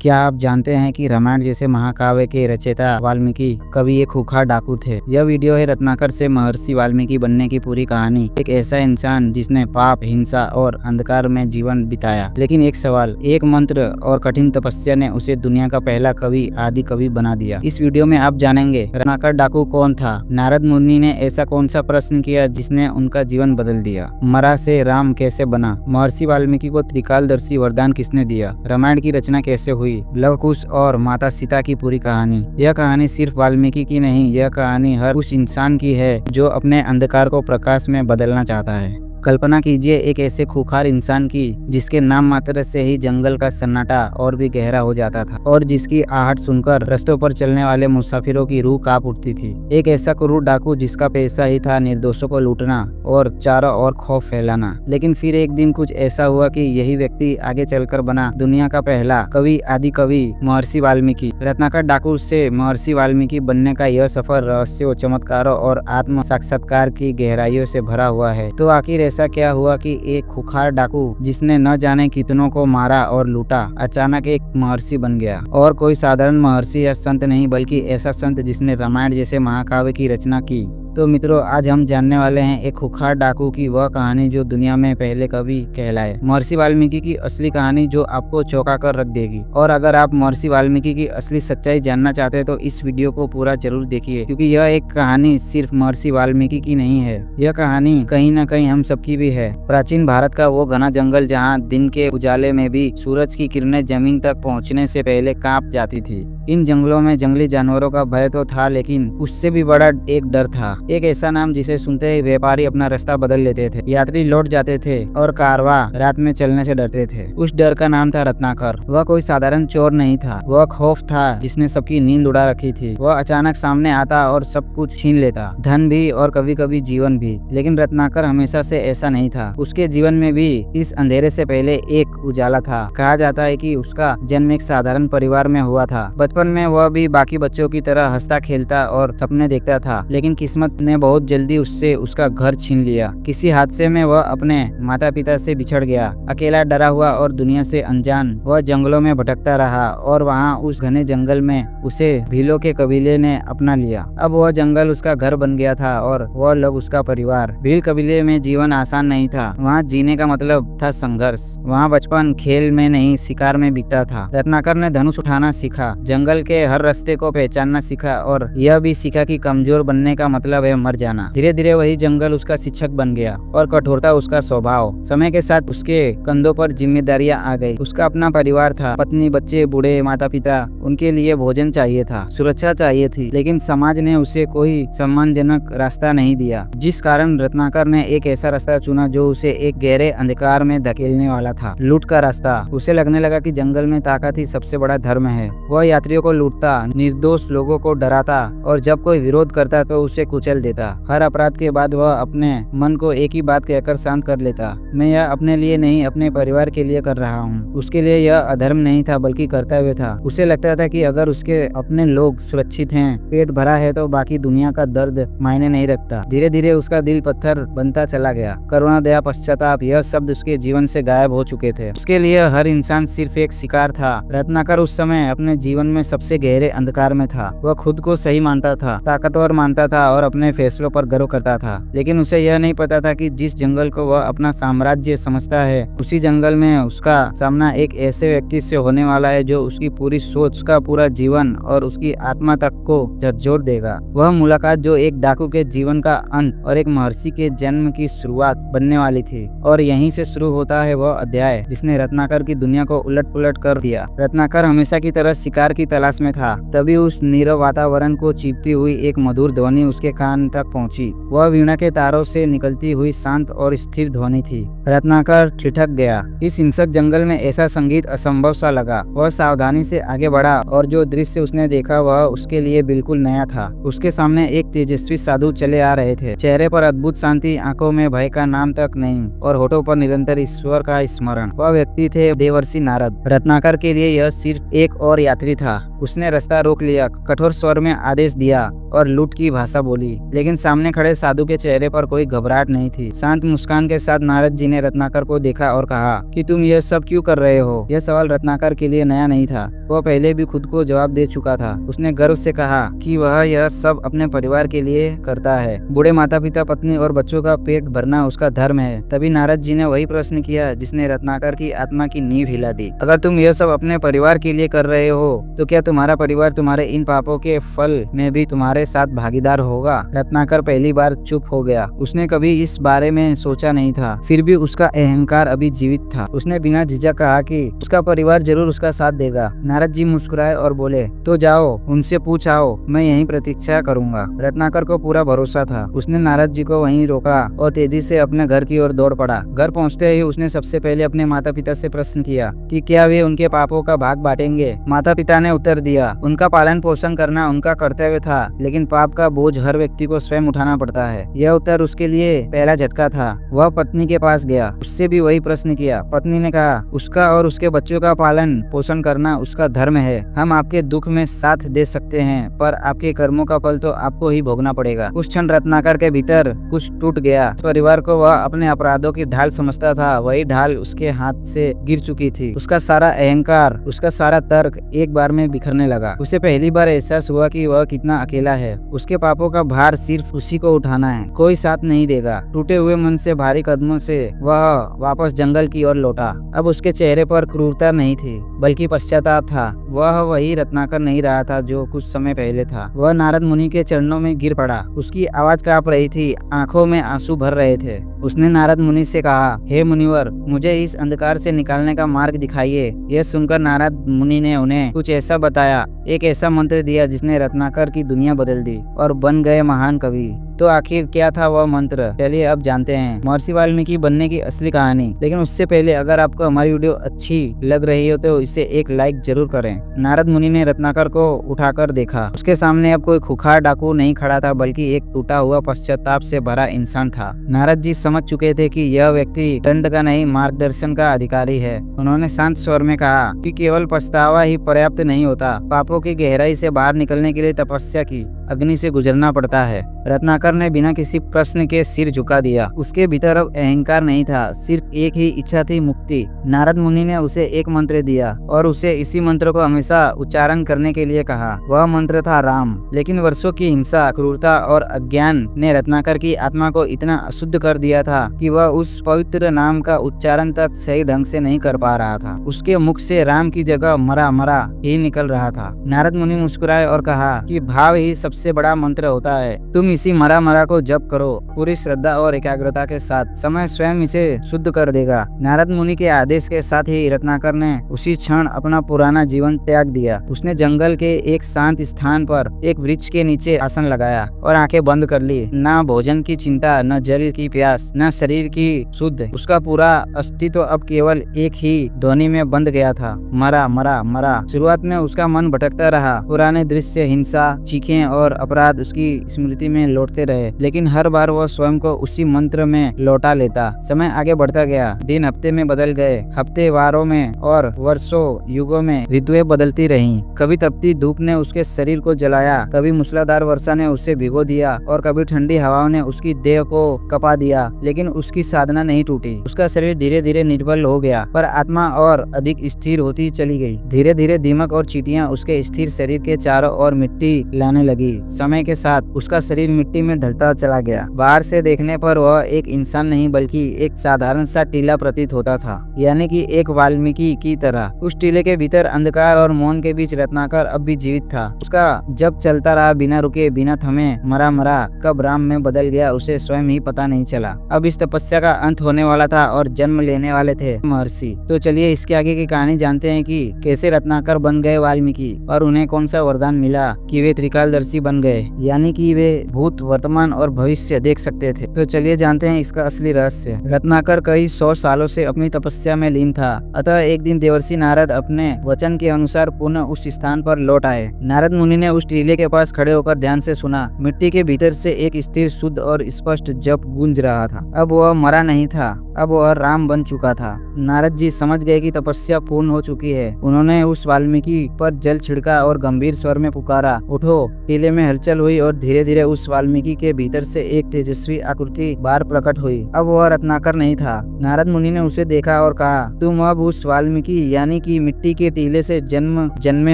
क्या आप जानते हैं कि रामायण जैसे महाकाव्य के रचयिता वाल्मीकि कवि एक खूंखार डाकू थे। यह वीडियो है रत्नाकर से महर्षि वाल्मीकि बनने की पूरी कहानी। एक ऐसा इंसान जिसने पाप, हिंसा और अंधकार में जीवन बिताया, लेकिन एक सवाल, एक मंत्र और कठिन तपस्या ने उसे दुनिया का पहला कवि, आदि कवि बना दिया। इस वीडियो में आप जानेंगे रत्नाकर डाकू कौन था, नारद मुनि ने ऐसा कौन सा प्रश्न किया जिसने उनका जीवन बदल दिया, मरा से राम कैसे बना, महर्षि वाल्मीकि को त्रिकालदर्शी वरदान किसने दिया, रामायण की रचना कैसे हुई, लव कुश और माता सीता की पूरी कहानी। यह कहानी सिर्फ वाल्मीकि की नहीं, यह कहानी हर उस इंसान की है जो अपने अंधकार को प्रकाश में बदलना चाहता है। कल्पना कीजिए एक ऐसे खूंखार इंसान की जिसके नाम मात्र से ही जंगल का सन्नाटा और भी गहरा हो जाता था और जिसकी आहट सुनकर रास्तों पर चलने वाले मुसाफिरों की रूह कांप उठती थी। एक ऐसा क्रूर डाकू जिसका पैसा ही था निर्दोषों को लूटना और चारों ओर खौफ फैलाना। लेकिन फिर एक दिन कुछ ऐसा हुआ कि यही व्यक्ति आगे चलकर बना दुनिया का पहला कवि, आदि कवि, महर्षि वाल्मीकि। रत्नाकर डाकू से महर्षि वाल्मीकि बनने का यह सफर रहस्यों, चमत्कारों और आत्म साक्षात्कार की गहराइयों से भरा हुआ है। तो आखिर ऐसा क्या हुआ कि एक खूंखार डाकू जिसने न जाने कितनों को मारा और लूटा, अचानक एक महर्षि बन गया। और कोई साधारण महर्षि या संत नहीं, बल्कि ऐसा संत जिसने रामायण जैसे महाकाव्य की रचना की। तो मित्रों, आज हम जानने वाले हैं एक खूंखार डाकू की वह कहानी जो दुनिया में पहले कवि कहलाए, महर्षि वाल्मीकि की असली कहानी जो आपको चौंका कर रख देगी। और अगर आप महर्षि वाल्मीकि की असली सच्चाई जानना चाहते हैं तो इस वीडियो को पूरा जरूर देखिए, क्योंकि यह एक कहानी सिर्फ महर्षि वाल्मीकि की नहीं है, यह कहानी कहीं न कहीं हम सबकी भी है। प्राचीन भारत का वो घना जंगल जहाँ दिन के उजाले में भी सूरज की किरणें जमीन तक पहुँचने से पहले कांप जाती थी। इन जंगलों में जंगली जानवरों का भय तो था, लेकिन उससे भी बड़ा एक डर था। एक ऐसा नाम जिसे सुनते ही व्यापारी अपना रास्ता बदल लेते थे, यात्री लौट जाते थे और कारवां रात में चलने से डरते थे। उस डर का नाम था रत्नाकर। वह कोई साधारण चोर नहीं था, वह खौफ था जिसने सबकी नींद उड़ा रखी थी। वह अचानक सामने आता और सब कुछ छीन लेता, धन भी और कभी कभी जीवन भी। लेकिन रत्नाकर हमेशा से ऐसा नहीं था। उसके जीवन में भी इस अंधेरे से पहले एक उजाला था। कहा जाता है कि उसका जन्म एक साधारण परिवार में हुआ था। बचपन में वह भी बाकी बच्चों की तरह हंसता खेलता और सपने देखता था, लेकिन किस्मत ने बहुत जल्दी उससे उसका घर छीन लिया। किसी हादसे में वह अपने माता पिता से बिछड़ गया। अकेला, डरा हुआ और दुनिया से अनजान वह जंगलों में भटकता रहा और वहाँ उस घने जंगल में उसे भीलों के कबीले ने अपना लिया। अब वह जंगल उसका घर बन गया था और वह लोग उसका परिवार। भील कबीले में जीवन आसान नहीं था। वहाँ जीने का मतलब था संघर्ष। वहाँ बचपन खेल में नहीं, शिकार में बीतता था। रत्नाकर ने धनुष उठाना सीखा, जंगल के हर रास्ते को पहचानना सीखा और यह भी सीखा कि कमजोर बनने का मतलब है मर जाना। धीरे धीरे वही जंगल उसका शिक्षक बन गया और कठोरता उसका स्वभाव। समय के साथ उसके कंधों पर जिम्मेदारियां आ गई। उसका अपना परिवार था, पत्नी, बच्चे, बूढ़े, माता पिता। उनके लिए भोजन चाहिए था, सुरक्षा चाहिए थी, लेकिन समाज ने उसे कोई सम्मानजनक रास्ता नहीं दिया, जिस कारण रत्नाकर ने एक ऐसा रास्ता चुना जो उसे एक गहरे अंधकार में धकेलने वाला था, लूट का रास्ता। उसे लगने लगा कि जंगल में ताकत ही सबसे बड़ा धर्म है। वह यात्रियों को लूटता, निर्दोष लोगों को डराता और जब कोई विरोध करता तो उसे कुचल देता। हर अपराध के बाद वह अपने मन को एक ही बात कहकर शांत कर लेता, मैं यह अपने लिए नहीं, अपने परिवार के लिए कर रहा हूँ। उसके लिए यह अधर्म नहीं था, बल्कि कर्तव्य था। उसे लगता था कि अगर उसके अपने लोग सुरक्षित हैं, पेट भरा है, तो बाकी दुनिया का दर्द मायने नहीं रखता। धीरे धीरे उसका दिल पत्थर बनता चला गया। करुणा, दया, पश्चाताप, यह शब्द उसके जीवन से गायब हो चुके थे। उसके लिए हर इंसान सिर्फ एक शिकार था। रत्नाकर उस समय अपने जीवन में सबसे गहरे अंधकार में था। वह खुद को सही मानता था, ताकतवर मानता था और अपने फैसलों पर गर्व करता था, लेकिन उसे यह नहीं पता था कि जिस जंगल को वह अपना साम्राज्य समझता है, उसी जंगल में उसका सामना एक ऐसे व्यक्ति से होने वाला है जो उसकी पूरी सोच, उसका पूरा जीवन और उसकी आत्मा तक को झकझोर देगा। वह मुलाकात जो एक डाकू के जीवन का अंत और एक महर्षि के जन्म की शुरुआत बनने वाली थी। और यहीं से शुरू होता है वह अध्याय जिसने रत्नाकर की दुनिया को उलट पुलट कर दिया। रत्नाकर हमेशा की तरह शिकार की तलाश में था। तभी उस नीरव वातावरण को चीरती हुई एक मधुर ध्वनि उसके कान तक पहुंची। वह वीणा के तारों से निकलती हुई शांत और स्थिर ध्वनि थी। रत्नाकर ठिठक गया। इस हिंसक जंगल में ऐसा संगीत असंभव सा लगा। वह सावधानी से आगे बढ़ा और जो दृश्य उसने देखा वह उसके लिए बिल्कुल नया था। उसके सामने एक तेजस्वी साधु चले आ रहे थे। चेहरे पर अद्भुत शांति, आंखों में भय का नाम तक नहीं और होठों पर निरंतर ईश्वर का स्मरण। वह व्यक्ति थे देवर्षि नारद। रत्नाकर के लिए यह सिर्फ एक और यात्री था, उसने रास्ता रोक लिया, कठोर स्वर में आदेश दिया और लूट की भाषा बोली, लेकिन सामने खड़े साधु के चेहरे पर कोई घबराहट नहीं थी। शांत मुस्कान के साथ नारद जी ने रत्नाकर को देखा और कहा कि तुम यह सब क्यों कर रहे हो। यह सवाल रत्नाकर के लिए नया नहीं था, वह पहले भी खुद को जवाब दे चुका था। उसने गर्व से कहा कि वह यह सब अपने परिवार के लिए करता है। बूढ़े माता पिता, पत्नी और बच्चों का पेट भरना उसका धर्म है। तभी नारद जी ने वही प्रश्न किया जिसने रत्नाकर की आत्मा की नींव हिला दी। अगर तुम यह सब अपने परिवार के लिए कर रहे हो तो क्या तुम्हारा परिवार तुम्हारे इन पापों के फल में भी तुम्हारे साथ भागीदार होगा। रत्नाकर पहली बार चुप हो गया। उसने कभी इस बारे में सोचा नहीं था, फिर भी उसका अहंकार अभी जीवित था। उसने बिना झिझक कहा कि उसका परिवार जरूर उसका साथ देगा। नारद जी मुस्कुराए और बोले, तो जाओ, उनसे पूछ आओ, मैं यहीं प्रतीक्षा करूंगा। रत्नाकर को पूरा भरोसा था। उसने नारद जी को वहीं रोका और तेजी से अपने घर की ओर दौड़ पड़ा। घर पहुंचते ही उसने सबसे पहले अपने माता पिता से प्रश्न किया कि क्या वे उनके पापों का भाग बांटेंगे। माता पिता ने उत्तर दिया, उनका पालन पोषण करना उनका कर्तव्य था, लेकिन पाप का बोझ हर व्यक्ति को स्वयं उठाना पड़ता है। यह उत्तर उसके लिए पहला झटका था। वह पत्नी के पास गया, उससे भी वही प्रश्न किया। पत्नी ने कहा, उसका और उसके बच्चों का पालन पोषण करना उसका धर्म है। हम आपके दुख में साथ दे सकते हैं, पर आपके कर्मों का फल तो आपको ही भोगना पड़ेगा। उस क्षण रत्नाकर के भीतर कुछ टूट गया। इस परिवार को वह अपने अपराधों की ढाल समझता था, वही ढाल उसके हाथ से गिर चुकी थी। उसका सारा अहंकार, उसका सारा तर्क एक बार में बिखरने लगा। उसे पहली बार एहसास हुआ कि वह कितना अकेला है। उसके पापों का भार सिर्फ उसी को उठाना है, कोई साथ नहीं देगा। टूटे हुए मन से, भारी कदमों से वह वापस जंगल की ओर लौटा। अब उसके चेहरे पर क्रूरता नहीं थी, बल्कि पश्चाताप था। वह वही रत्नाकर नहीं रहा था जो कुछ समय पहले था। वह नारद मुनि के चरणों में गिर पड़ा। उसकी आवाज कांप रही थी, आंखों में आंसू भर रहे थे। उसने नारद मुनि से कहा, हे मुनिवर, मुझे इस अंधकार से निकालने का मार्ग दिखाइए। यह सुनकर नारद मुनि ने उन्हें कुछ ऐसा बताया, एक ऐसा मंत्र दिया जिसने रत्नाकर की दुनिया बदल दी और बन गए महान कवि। तो आखिर क्या था वह मंत्र, चलिए अब जानते हैं महर्षि वाल्मीकि बनने की असली कहानी। लेकिन उससे पहले अगर आपको हमारी वीडियो अच्छी लग रही हो तो इसे एक लाइक जरूर करें। नारद मुनि ने रत्नाकर को उठाकर देखा। उसके सामने अब कोई खुखार डाकू नहीं खड़ा था, बल्कि एक टूटा हुआ पश्चाताप से भरा इंसान था। नारद जी समझ चुके थे कि यह व्यक्ति दंड का नहीं, मार्गदर्शन का अधिकारी है। उन्होंने शांत स्वर में कहा कि केवल पछतावा ही पर्याप्त नहीं होता, पापों की गहराई से बाहर निकलने के लिए तपस्या की अग्नि से गुजरना पड़ता है। रत्नाकर ने बिना किसी प्रश्न के सिर झुका दिया। उसके भीतर अब अहंकार नहीं था, सिर्फ एक ही इच्छा थी, मुक्ति। नारद मुनि ने उसे एक मंत्र दिया और उसे इसी मंत्र को हमेशा उच्चारण करने के लिए कहा। वह मंत्र था राम। लेकिन वर्षों की हिंसा, क्रूरता और अज्ञान ने रत्नाकर की आत्मा को इतना अशुद्ध कर दिया था कि वह उस पवित्र नाम का उच्चारण तक सही ढंग से नहीं कर पा रहा था। उसके मुख से राम की जगह मरा मरा ही निकल रहा था। नारद मुनि मुस्कुराए और कहा कि भाव ही सबसे बड़ा मंत्र होता है। तुम इसी मरा मरा को जप करो पूरी श्रद्धा और एकाग्रता के साथ, समय स्वयं इसे शुद्ध कर देगा। नारद मुनि के आदेश के साथ ही रत्नाकर ने उसी क्षण अपना पुराना जीवन त्याग दिया। उसने जंगल के एक शांत स्थान पर एक वृक्ष के नीचे आसन लगाया और आंखें बंद कर ली। न भोजन की चिंता, न जल की प्यास, न शरीर की शुद्ध। उसका पूरा अस्तित्व अब केवल एक ही ध्वनि में बंद गया था, मरा मरा मरा। शुरुआत में उसका मन भटकता रहा, पुराने दृश्य, हिंसा, चीखें और अपराध उसकी स्मृति में लौटते रहे, लेकिन हर बार वह स्वयं को उसी मंत्र में लौटा लेता। समय आगे बढ़ता गया, दिन हफ्ते में बदल गए, हफ्ते वारों में और वर्षों युगों में ऋतुएं बदलती रहीं। कभी तपती धूप ने उसके शरीर को जलाया, कभी मूसलाधार वर्षा ने उसे भिगो दिया और कभी ठंडी हवाओं ने उसकी देह को कपा दिया, लेकिन उसकी साधना नहीं टूटी। उसका शरीर धीरे धीरे निर्बल हो गया, पर आत्मा और अधिक स्थिर होती चली गई। धीरे धीरे दीमक और चींटियां उसके स्थिर शरीर के चारों ओर मिट्टी लाने लगी। समय के साथ उसका शरीर मिट्टी में ढलता चला गया। बाहर से देखने पर वह एक इंसान नहीं, बल्कि एक साधारण सा टीला प्रतीत होता था, यानी कि एक वाल्मीकि की तरह। उस टीले के भीतर अंधकार और मौन के बीच रत्नाकर अब भी जीवित था। उसका जब चलता रहा, बिना रुके, बिना थमे, मरा मरा। कब राम में बदल गया उसे स्वयं ही पता नहीं चला। अब इस तपस्या का अंत होने वाला था और जन्म लेने वाले थे महर्षि। तो चलिए इसके आगे की कहानी जानते हैं कि कैसे रत्नाकर बन गए वाल्मीकि और उन्हें कौन सा वरदान मिला कि वे त्रिकालदर्शी बन गए, यानी कि वे भूत, वर्तमान और भविष्य देख सकते थे। तो चलिए जानते हैं इसका असली रहस्य। रत्नाकर कई 100 सालों से अपनी तपस्या में लीन था, अतः एक दिन देवर्षि नारद अपने वचन के अनुसार पुनः उस स्थान पर लौट आए। नारद मुनि ने उस टीले के पास खड़े होकर ध्यान से सुना। मिट्टी के भीतर से एक स्थिर, शुद्ध और स्पष्ट जप गूंज रहा था। अब वह मरा नहीं था, अब वह राम बन चुका था। नारद जी समझ गए कि तपस्या पूर्ण हो चुकी है। उन्होंने उस वाल्मीकि पर जल छिड़का और गंभीर स्वर में पुकारा, उठो। टीले में हलचल हुई और धीरे धीरे उस वाल्मीकि के भीतर से एक तेजस्वी आकृति बाहर प्रकट हुई। अब वह रत्नाकर नहीं था। नारद मुनि ने उसे देखा और कहा, तुम अब उस वाल्मीकि यानी कि मिट्टी के टीले से जन्मे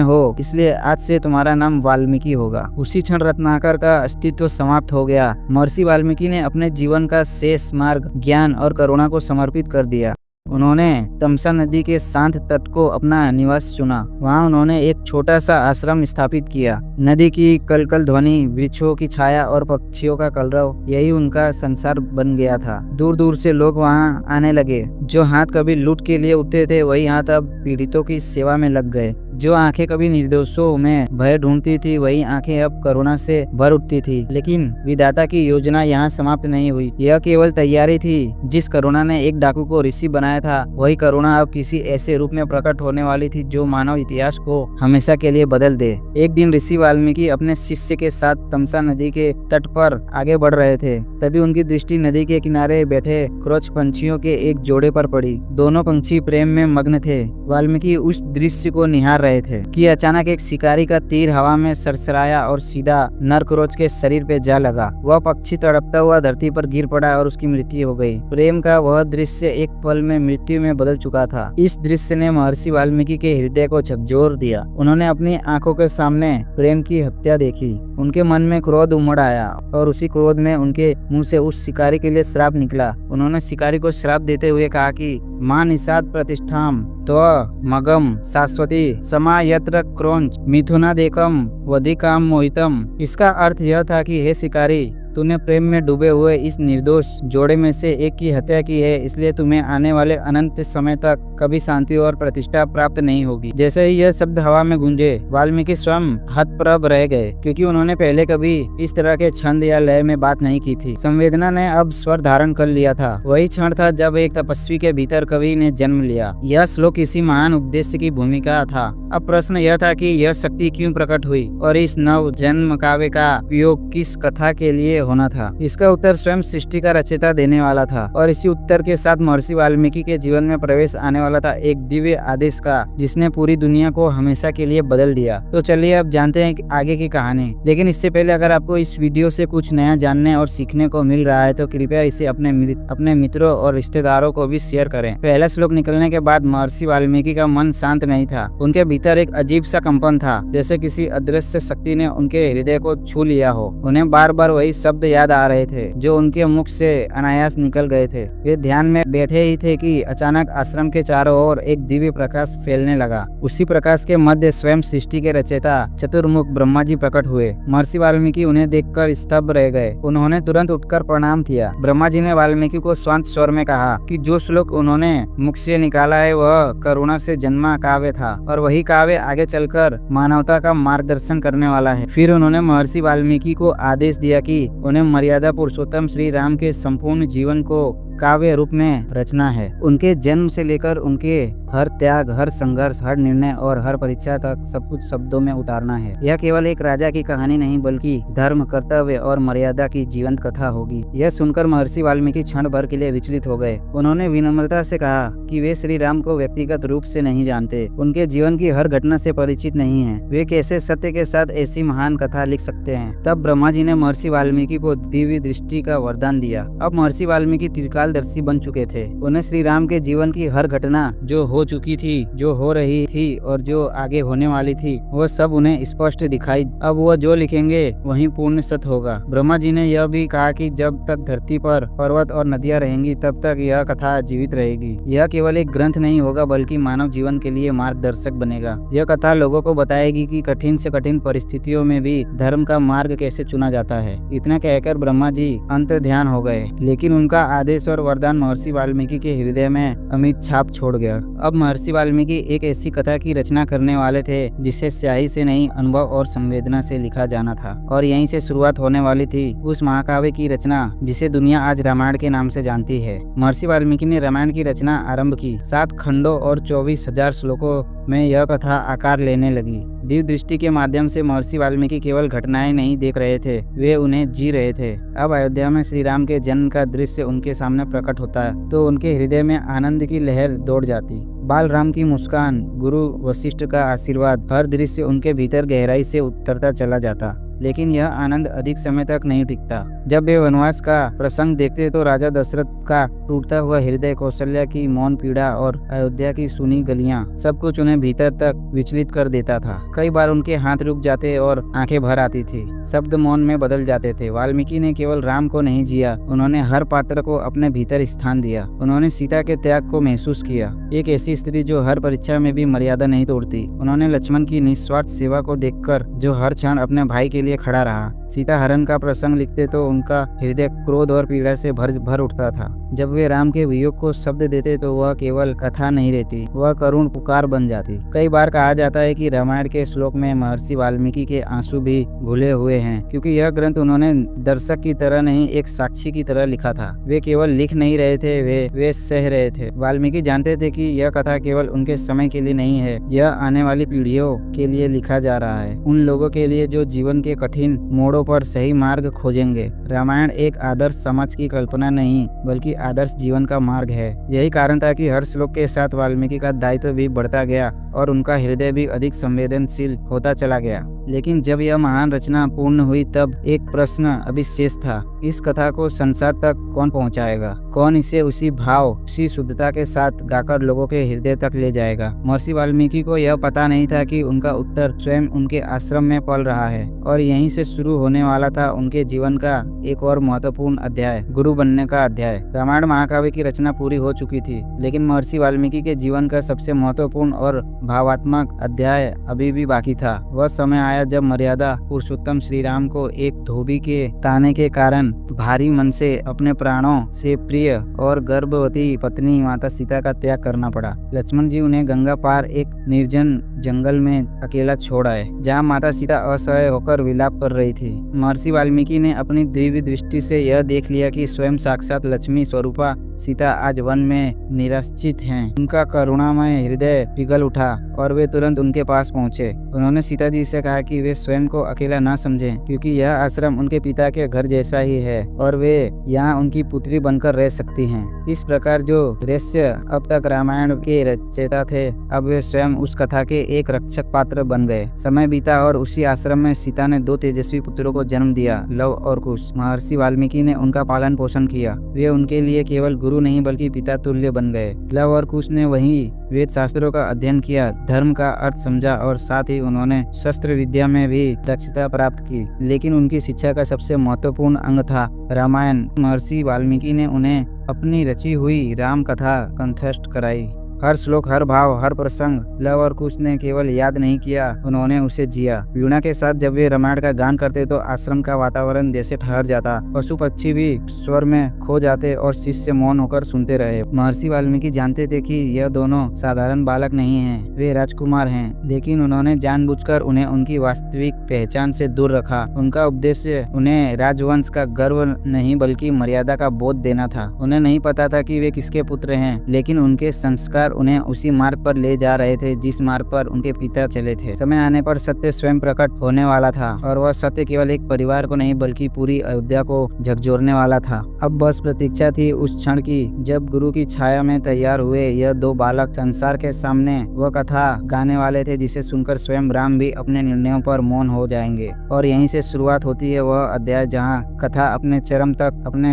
हो, इसलिए आज से तुम्हारा नाम वाल्मीकि होगा। उसी क्षण रत्नाकर का अस्तित्व समाप्त हो गया। महर्षि वाल्मीकि ने अपने जीवन का शेष मार्ग ज्ञान और करुणा को समर्पित कर दिया। उन्होंने तमसा नदी के शांत तट को अपना निवास चुना। वहां उन्होंने एक छोटा सा आश्रम स्थापित किया। नदी की कलकल ध्वनि, वृक्षों की छाया और पक्षियों का कलरव, यही उनका संसार बन गया था। दूर दूर से लोग वहां आने लगे। जो हाथ कभी लूट के लिए उठते थे, वही हाथ अब पीड़ितों की सेवा में लग गए। जो आंखें कभी निर्दोषों में भय ढूंढती थी, वही आंखें अब करुणा से भर उठती थी। लेकिन विधाता की योजना यहाँ समाप्त नहीं हुई। यह केवल तैयारी थी। जिस करुणा ने एक डाकू को ऋषि बनाया था, वही करुणा अब किसी ऐसे रूप में प्रकट होने वाली थी जो मानव इतिहास को हमेशा के लिए बदल दे। एक दिन ऋषि वाल्मीकि अपने शिष्य के साथ तमसा नदी के तट पर आगे बढ़ रहे थे। तभी उनकी दृष्टि नदी के किनारे बैठे क्रोच पंछियों के एक जोड़े पर पड़ी। दोनों पंछी प्रेम में मग्न थे। वाल्मीकि उस दृश्य को निहार रहे थे कि अचानक एक शिकारी का तीर हवा में सरसराया और सीधा नर क्रोच के शरीर पे जा लगा। वह पक्षी तड़पता हुआ धरती पर गिर पड़ा और उसकी मृत्यु हो गई। प्रेम का वह दृश्य एक पल में मृत्यु में बदल चुका था। इस दृश्य ने महर्षि वाल्मीकि के हृदय को झकझोर दिया। उन्होंने अपनी आंखों के सामने प्रेम की हत्या देखी। उनके मन में क्रोध उमड़ आया और उसी क्रोध में उनके मुंह से उस शिकारी के लिए श्राप निकला। उन्होंने शिकारी को श्राप देते हुए कहा कि मां निषाद प्रतिष्ठाम त्व मगम शाश्वती समा यत्र क्रोंच मिथुनादेकम वधिकाम मोहितम। इसका अर्थ यह था कि हे शिकारी, तूने प्रेम में डूबे हुए इस निर्दोष जोड़े में से एक की हत्या की है, इसलिए तुम्हें आने वाले अनंत समय तक कभी शांति और प्रतिष्ठा प्राप्त नहीं होगी। जैसे ही यह शब्द हवा में गूंजे, वाल्मीकि स्वयं हतप्रभ रह गए, क्योंकि उन्होंने पहले कभी इस तरह के छंद या लय में बात नहीं की थी। संवेदना ने अब स्वर धारण कर लिया था। वही क्षण था जब एक तपस्वी के भीतर कवि ने जन्म लिया। यह श्लोक किसी महान उद्देश्य की भूमिका था। अब प्रश्न यह था कि यह शक्ति क्यों प्रकट हुई और इस नव जन्म काव्य का उपयोग किस कथा के लिए होना था। इसका उत्तर स्वयं सृष्टि का रचयिता देने वाला था और इसी उत्तर के साथ महर्षि वाल्मीकि के जीवन में प्रवेश आने वाला था एक दिव्य आदेश का, जिसने पूरी दुनिया को हमेशा के लिए बदल दिया। तो चलिए अब जानते हैं आगे की कहानी। लेकिन इससे पहले अगर आपको इस वीडियो से कुछ नया जानने और सीखने को मिल रहा है तो कृपया इसे अपने मित्रों और रिश्तेदारों को भी शेयर करें। पहला श्लोक निकलने के बाद महर्षि वाल्मीकि का मन शांत नहीं था। उनके भीतर एक अजीब सा कंपन था, जैसे किसी अदृश्य शक्ति ने उनके हृदय को छू लिया हो। उन्हें बार बार वही शब्द याद आ रहे थे जो उनके मुख से अनायास निकल गए थे। वे ध्यान में बैठे ही थे कि अचानक आश्रम के चारों ओर एक दिव्य प्रकाश फैलने लगा। उसी प्रकाश के मध्य स्वयं सृष्टि के रचयिता चतुर्मुख ब्रह्मा जी प्रकट हुए। महर्षि वाल्मीकि उन्हें देखकर स्तब्ध रह गए। उन्होंने तुरंत उठकर प्रणाम किया। ब्रह्मा जी ने वाल्मीकि को शांत स्वर में कहा कि जो श्लोक उन्होंने मुख से निकाला है वह करुणा से जन्मा काव्य था और वही काव्य आगे चलकर मानवता का मार्गदर्शन करने वाला है। फिर उन्होंने महर्षि वाल्मीकि को आदेश दिया कि उन्हें मर्यादा पुरुषोत्तम श्री राम के संपूर्ण जीवन को काव्य रूप में रचना है। उनके जन्म से लेकर उनके हर त्याग, हर संघर्ष, हर निर्णय और हर परीक्षा तक सब कुछ शब्दों में उतारना है। यह केवल एक राजा की कहानी नहीं बल्कि धर्म, कर्तव्य और मर्यादा की जीवंत कथा होगी। यह सुनकर महर्षि वाल्मीकि क्षण भर के लिए विचलित हो गए। उन्होंने विनम्रता से कहा कि वे श्री राम को व्यक्तिगत रूप से नहीं जानते, उनके जीवन की हर घटना से परिचित नहीं है। वे कैसे सत्य के साथ ऐसी महान कथा लिख सकते हैं। तब ब्रह्मा जी ने महर्षि वाल्मीकि को दिव्य दृष्टि का वरदान दिया। अब महर्षि वाल्मीकि त्रिकालदर्शी बन चुके थे। उन्हें श्री राम के जीवन की हर घटना, जो हो चुकी थी, जो हो रही थी और जो आगे होने वाली थी, वो सब उन्हें स्पष्ट दिखाई। अब वो जो लिखेंगे वही पूर्ण सत्य होगा। ब्रह्मा जी ने यह भी कहा कि जब तक धरती पर पर्वत और नदियां रहेंगी तब तक यह कथा जीवित रहेगी। यह केवल एक ग्रंथ नहीं होगा बल्कि मानव जीवन के लिए मार्गदर्शक बनेगा। यह कथा लोगों को बताएगी कि कठिन से कठिन परिस्थितियों में भी धर्म का मार्ग कैसे चुना जाता है। इतना कहकर ब्रह्मा जी अंतर ध्यान हो गए, लेकिन उनका आदेश और और वरदान महर्षि वाल्मीकि के हृदय में अमिट छाप छोड़ गया। अब महर्षि वाल्मीकि एक ऐसी कथा की रचना करने वाले थे जिसे स्याही से नहीं, अनुभव और संवेदना से लिखा जाना था। और यहीं से शुरुआत होने वाली थी उस महाकाव्य की रचना जिसे दुनिया आज रामायण के नाम से जानती है। महर्षि वाल्मीकि ने रामायण की रचना आरंभ की। 7 खंडों और 24,000 श्लोकों में यह कथा आकार लेने लगी। दिव्य दृष्टि के माध्यम से महर्षि वाल्मीकि केवल घटनाएं नहीं देख रहे थे, वे उन्हें जी रहे थे। अब अयोध्या में श्री राम के जन्म का दृश्य उनके सामने प्रकट होता है तो उनके हृदय में आनंद की लहर दौड़ जाती। बाल राम की मुस्कान, गुरु वशिष्ठ का आशीर्वाद, हर दृश्य उनके भीतर गहराई से उतरता चला जाता। लेकिन यह आनंद अधिक समय तक नहीं टिकता। जब वे वनवास का प्रसंग देखते तो राजा दशरथ का टूटता हुआ हृदय, कौशल्या की मौन पीड़ा और अयोध्या की सुनी गलियां, सब कुछ उन्हें भीतर तक विचलित कर देता था। कई बार उनके हाथ रुक जाते और आंखें भर आती थी, शब्द मौन में बदल जाते थे। वाल्मीकि ने केवल राम को नहीं जिया, उन्होंने हर पात्र को अपने भीतर स्थान दिया। उन्होंने सीता के त्याग को महसूस किया, एक ऐसी स्त्री जो हर परीक्षा में भी मर्यादा नहीं तोड़ती। उन्होंने लक्ष्मण की निस्वार्थ सेवा को देखकर जो हर क्षण अपने भाई के लिए खड़ा रहा। सीता हरण का प्रसंग लिखते तो उनका हृदय क्रोध और पीड़ा से भर उठता था। जब वे राम के वियोग को शब्द देते तो वह केवल कथा नहीं रहती, वह करुण पुकार बन जाती। कई बार कहा जाता है कि रामायण के श्लोक में महर्षि वाल्मीकि के आंसू भी घुले हुए हैं, क्योंकि यह ग्रंथ उन्होंने दर्शक की तरह नहीं, एक साक्षी की तरह लिखा था। वे केवल लिख नहीं रहे थे, वे सह रहे थे। वाल्मीकि जानते थे कि यह कथा केवल उनके समय के लिए नहीं है, यह आने वाली पीढ़ियों के लिए लिखा जा रहा है, उन लोगों के लिए जो जीवन के कठिन मोड़ों पर सही मार्ग खोजेंगे। रामायण एक आदर्श समाज की कल्पना नहीं, बल्कि आदर्श जीवन का मार्ग है। यही कारण था कि हर श्लोक के साथ वाल्मीकि का दायित्व भी बढ़ता गया और उनका हृदय भी अधिक संवेदनशील होता चला गया। लेकिन जब यह महान रचना पूर्ण हुई तब एक प्रश्न अभी शेष था, इस कथा को संसार तक कौन पहुंचाएगा? कौन इसे उसी भाव, उसी शुद्धता के साथ गाकर लोगों के हृदय तक ले जाएगा? महर्षि वाल्मीकि को यह पता नहीं था कि उनका उत्तर स्वयं उनके आश्रम में पल रहा है और यहीं से शुरू होने वाला था उनके जीवन का एक और महत्वपूर्ण अध्याय, गुरु बनने का अध्याय। रामायण महाकाव्य की रचना पूरी हो चुकी थी, लेकिन महर्षि वाल्मीकि के जीवन का सबसे महत्वपूर्ण और भावात्मक अध्याय अभी भी बाकी था। वह समय आया जब मर्यादा पुरुषोत्तम श्री राम को एक धोबी के ताने के कारण भारी मन से अपने प्राणों से प्रिय और गर्भवती पत्नी माता सीता का त्याग करना पड़ा। लक्ष्मण जी उन्हें गंगा पार एक निर्जन जंगल में अकेला छोड़ आए, जहाँ माता सीता असहाय होकर विलाप कर रही थी। महर्षि वाल्मीकि ने अपनी दिव्य दृष्टि से यह देख लिया कि स्वयं साक्षात लक्ष्मी स्वरूपा सीता आज वन में निराश्रित हैं। उनका करुणामय हृदय पिघल उठा और वे तुरंत उनके पास पहुंचे। उन्होंने सीता जी से कहा कि वे स्वयं को अकेला ना समझें, क्योंकि यह आश्रम उनके पिता के घर जैसा ही है और वे यहाँ उनकी पुत्री बनकर रह सकती हैं। इस प्रकार जो दृश्य अब तक रामायण के रचयिता थे, अब वे स्वयं उस कथा के एक रक्षक पात्र बन गए। समय बीता और उसी आश्रम में सीता ने 2 तेजस्वी पुत्रों को जन्म दिया, लव और कुश। महर्षि वाल्मीकि ने उनका पालन पोषण किया। वे उनके लिए केवल गुरु नहीं बल्कि पिता तुल्य बन गए। लव और कुश ने वही वेद शास्त्रों का अध्ययन किया, धर्म का अर्थ समझा और साथ ही उन्होंने शस्त्र विद्या में भी दक्षता प्राप्त की। लेकिन उनकी शिक्षा का सबसे महत्वपूर्ण अंग था रामायण। महर्षि वाल्मीकि ने उन्हें अपनी रची हुई राम कथा कंठस्थ कराई। हर श्लोक, हर भाव, हर प्रसंग लव और कुश ने केवल याद नहीं किया, उन्होंने उसे जिया। वीणा के साथ जब वे रामायण का गान करते तो आश्रम का वातावरण जैसे ठहर जाता, पशु पक्षी भी स्वर में खो जाते और शिष्य मौन होकर सुनते रहे। महर्षि वाल्मीकि जानते थे कि यह दोनों साधारण बालक नहीं हैं, वे राजकुमार हैं, लेकिन उन्होंने जानबूझकर उन्हें उनकी वास्तविक पहचान से दूर रखा। उनका उद्देश्य उन्हें राजवंश का गर्व नहीं बल्कि मर्यादा का बोध देना था। उन्हें नहीं पता था कि वे किसके पुत्र हैं, लेकिन उनके संस्कार उन्हें उसी मार्ग पर ले जा रहे थे जिस मार्ग पर उनके पिता चले थे। समय आने पर सत्य स्वयं प्रकट होने वाला था और वह सत्य केवल एक परिवार को नहीं बल्कि पूरी अयोध्या को झकझोरने वाला था। अब बस प्रतीक्षा थी उस क्षण की जब गुरु की छाया में तैयार हुए यह 2 बालक संसार के सामने वह कथा गाने वाले थे जिसे सुनकर स्वयं राम भी अपने निर्णयों पर मौन हो जाएंगे। और यहीं से शुरुआत होती है वह अध्याय जहाँ कथा अपने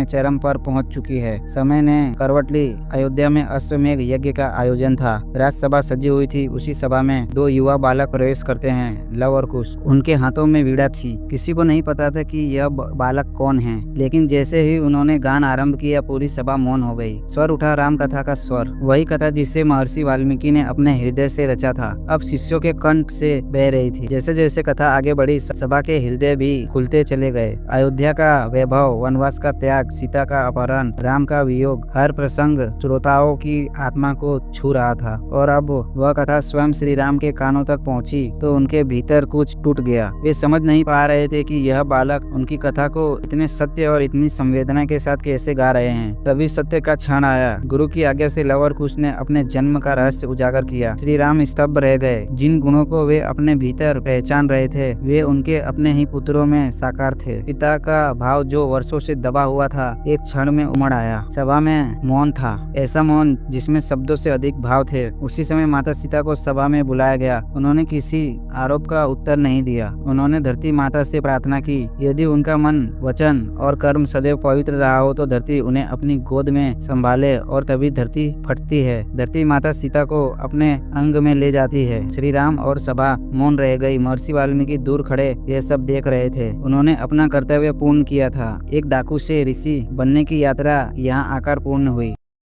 चरम पर पहुँच चुकी है। समय ने करवट ली, अयोध्या में अश्वमेध यज्ञ का आयोजन था। राजसभा सजी हुई थी। उसी सभा में दो युवा बालक प्रवेश करते हैं, लव और कुश। उनके हाथों में वीणा थी। किसी को नहीं पता था कि यह बालक कौन है, लेकिन जैसे ही उन्होंने गान आरंभ किया पूरी सभा मौन हो गई। स्वर उठा राम कथा का स्वर, वही कथा जिसे महर्षि वाल्मीकि ने अपने हृदय से रचा था, अब शिष्यों के कंठ से बह रही थी। जैसे जैसे कथा आगे बढ़ी, सभा के हृदय भी खुलते चले गए। अयोध्या का वैभव, वनवास का त्याग, सीता का अपहरण, राम का वियोग, हर प्रसंग श्रोताओं की आत्मा को छू रहा था। और अब वह कथा स्वयं श्री राम के कानों तक पहुंची तो उनके भीतर कुछ टूट गया। वे समझ नहीं पा रहे थे कि यह बालक उनकी कथा को इतने सत्य और इतनी संवेदना के साथ कैसे गा रहे हैं। तभी सत्य का क्षण आया। गुरु की आज्ञा से लव और कुश ने अपने जन्म का रहस्य उजागर किया। श्री राम स्तब्ध रह गए। जिन गुणों को वे अपने भीतर पहचान रहे थे, वे उनके अपने ही पुत्रों में साकार थे। पिता का भाव जो वर्षों से दबा हुआ था, एक क्षण में उमड़ आया। सभा में मौन था, ऐसा मौन जिसमें शब्दों से अधिक भाव थे। उसी समय माता सीता को सभा में बुलाया गया। उन्होंने किसी आरोप का उत्तर नहीं दिया। उन्होंने धरती माता से प्रार्थना की, यदि उनका मन, वचन और कर्म सदैव पवित्र रहा हो तो धरती उन्हें अपनी गोद में संभाले, और तभी धरती फटती है। धरती माता सीता को अपने अंग में ले जाती है। श्री राम और सभा मौन रह गई। महर्षि वाल्मीकि दूर खड़े यह सब देख रहे थे। उन्होंने अपना कर्तव्य पूर्ण किया था। एक डाकू से ऋषि बनने की यात्रा यहाँ आकर पूर्ण हुई।